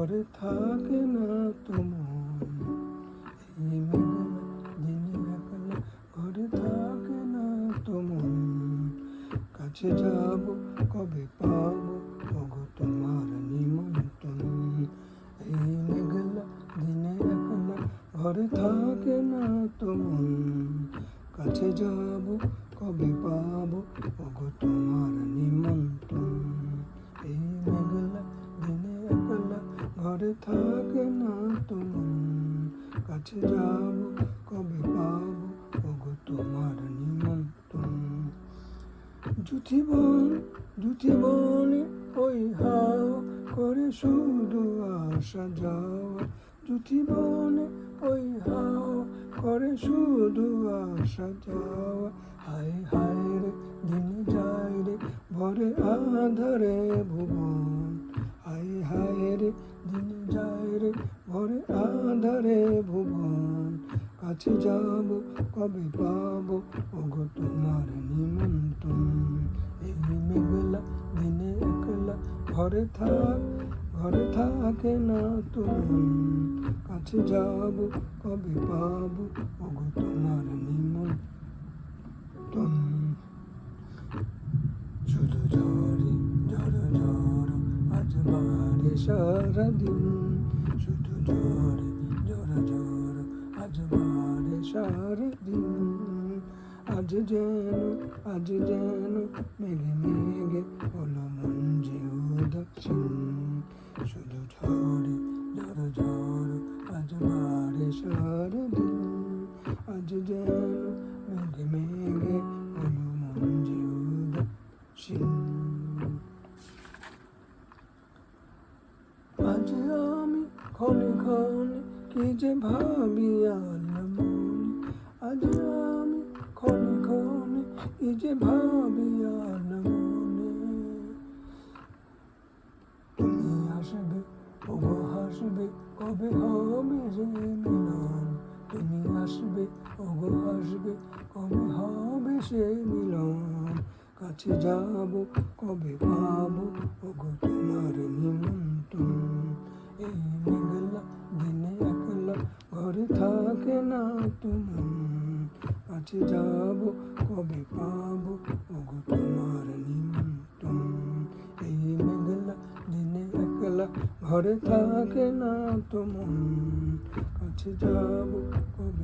ঘরে থাকে না তো মন। এই মেঘলা দিনে একলা ঘরে থাকে না তো মন। কাছে যাব কবে পাবো ওগো তোমার নিমন্ত্রণ। এই মেঘলা দিনে একলা ঘরে থাকে না তো মন। কাছে যাব কবে পাবো ওগো তোমার নিমন্ত্রণ। এই মেঘলা দিনে একলা ঘরে থাকে না তো মন। কাছে যাব কবে পাবো ওগো তোমার নিমন্ত্রণ। জুথি বনে ওই হাওয়া করে শুধু আসা যাওয়া। জুথি বনে ওই হাওয়া করে শুধু আসা যাওয়া। হায় হায় রে দিন যায় রে ভরে আধারে ভুবন। হায় হায় রে দিন যায় রে ভরে আধারে ভুবন। কাছে যাব কবে পাবো ওগো তোমার নিমন্ত্রণ। এই মেঘলা দিনে একলা ঘরে থাকে না তো মন। কাছে যাব কবে পাবো ওগো তোমার নিমন্ত্রণ। শুধু ঝড়ে ঝড় ঝড় আজ বারে সারাদিন। শুধু ঝড়ে ঝড় ঝড় আজ বারে সারাদিন। আজ যেন মেঘে মেঘে হলো মন যে উদাসীন। শুধু ঝড়ে ঝড় ঝড় আজ বারে সারাদিন। আজ যেন মেঘে মেঘে হলো মন যে উদাসীন। আজ আমি ক্ষণে ক্ষণে কি যে ভাবি আলমনে। আজ আমি ক্ষণে ক্ষণে কি যে ভাবি আলমনে। তুমি আসবে ওগো হাসবে কবে হবে যে মিলন। তুমি আসবে ওগো হাসবে কবে হবে সে মিলন। কাছে যাব কবে পাবো ওগো তোমার নিমন্ত্রণ। এই মেঘলা দিনে একলা ঘরে থাকে না তো মন। কাছে যাব কবে পাবো ওগো তোমার নিমন্ত্রণ। এই মেঘলা দিনে একলা ঘরে থাকে না তো মন। কাছে যাব কবে